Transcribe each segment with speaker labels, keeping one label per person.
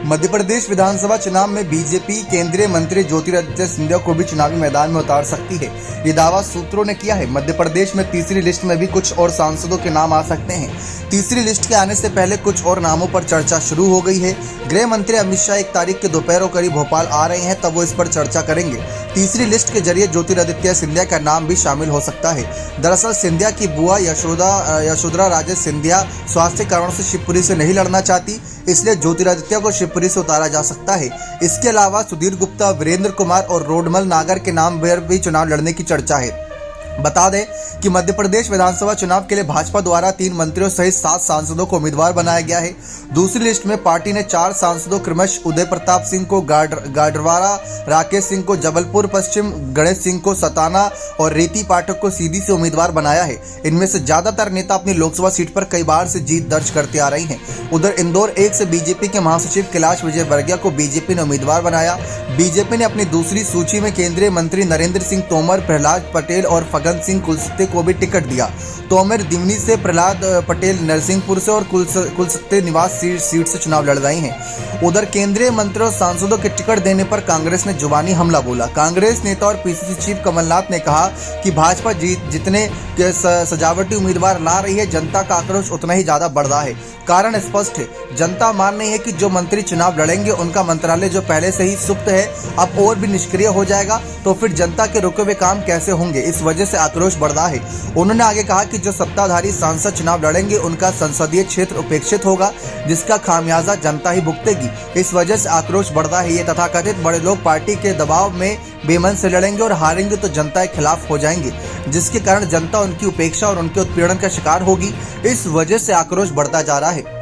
Speaker 1: मध्य प्रदेश विधानसभा चुनाव में बीजेपी केंद्रीय मंत्री ज्योतिरादित्य सिंधिया को भी चुनावी मैदान में उतार सकती है। ये दावा सूत्रों ने किया है। मध्य प्रदेश में तीसरी लिस्ट में भी कुछ और सांसदों के नाम आ सकते हैं। तीसरी लिस्ट के आने से पहले कुछ और नामों पर चर्चा शुरू हो गई है। गृह मंत्री अमित शाह 1 तारीख के दोपहर करीब भोपाल आ रहे हैं, तब वो इस पर चर्चा करेंगे। तीसरी लिस्ट के जरिए ज्योतिरादित्य सिंधिया का नाम भी शामिल हो सकता है। दरअसल सिंधिया की बुआ यशोधरा राजे सिंधिया स्वास्थ्य कारणों से शिवपुरी से नहीं लड़ना चाहती, इसलिए ज्योतिरादित्य को शिवपुरी से उतारा जा सकता है। इसके अलावा सुधीर गुप्ता, वीरेंद्र कुमार और रोडमल नागर के नाम पर भी चुनाव लड़ने की चर्चा है। बता दें कि मध्य प्रदेश विधानसभा चुनाव के लिए भाजपा द्वारा 3 मंत्रियों सहित 7 सांसदों को उम्मीदवार बनाया गया है। दूसरी लिस्ट में पार्टी ने 4 सांसदों क्रमश उदय प्रताप सिंह को गाडरवारा, राकेश सिंह को जबलपुर पश्चिम, गणेश सिंह को सताना और रीति पाठक को सीधी से उम्मीदवार बनाया है। इनमें से ज्यादातर नेता अपनी लोकसभा सीट पर कई बार से जीत दर्ज करते आ रही हैं। उधर इंदौर 1 से बीजेपी के महासचिव कैलाश विजयवर्गीय को बीजेपी ने उम्मीदवार बनाया। बीजेपी ने अपनी दूसरी सूची में केंद्रीय मंत्री नरेंद्र सिंह तोमर, प्रहलाद पटेल और फग्गन सिंह कुलस्ते को भी टिकट दिया। तोमर दिमनी से, प्रहलाद पटेल नरसिंहपुर से और कुलस्ते निवास सीट से चुनाव लड़ रहे हैं। उधर केंद्रीय मंत्री और सांसदों के टिकट देने पर कांग्रेस ने जुबानी हमला बोला। कांग्रेस नेता और पीसीसी चीफ कमलनाथ ने कहा कि भाजपा जितने सजावटी उम्मीदवार ला रही है, जनता का आक्रोश उतना ही ज्यादा बढ़ रहा है। कारण स्पष्ट है, जनता मान रही है कि जो मंत्री चुनाव लड़ेंगे उनका मंत्रालय जो पहले से ही सुप्त है अब और भी निष्क्रिय हो जाएगा, तो फिर जनता के रुके हुए काम कैसे होंगे। इस वजह से आक्रोश बढ़ रहा है। उन्होंने आगे कहा कि जो सत्ताधारी सांसद चुनाव लड़ेंगे उनका संसदीय क्षेत्र उपेक्षित होगा, जिसका खामियाजा जनता ही भुगतेगी। इस वजह से आक्रोश बढ़ रहा है। ये तथाकथित बड़े लोग पार्टी के दबाव में बेमन से लड़ेंगे और हारेंगे तो जनता के खिलाफ हो जाएंगे, जिसके कारण जनता उनकी उपेक्षा और उनके उत्पीड़न का शिकार होगी। इस वजह से आक्रोश बढ़ता जा रहा है।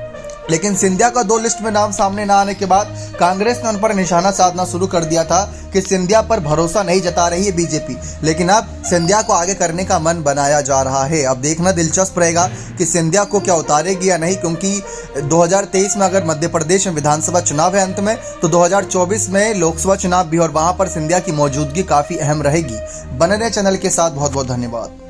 Speaker 1: लेकिन सिंधिया का 2 लिस्ट में नाम सामने न आने के बाद कांग्रेस ने उन पर निशाना साधना शुरू कर दिया था कि सिंधिया पर भरोसा नहीं जता रही है बीजेपी। लेकिन अब सिंधिया को आगे करने का मन बनाया जा रहा है। अब देखना दिलचस्प रहेगा कि सिंधिया को क्या उतारेगी या नहीं, क्योंकि 2023 में अगर मध्य प्रदेश में विधानसभा चुनाव है अंत में, तो 2024 में लोकसभा चुनाव भी, और वहां पर सिंधिया की मौजूदगी काफी अहम रहेगी। बने रहे चैनल के साथ। बहुत बहुत धन्यवाद।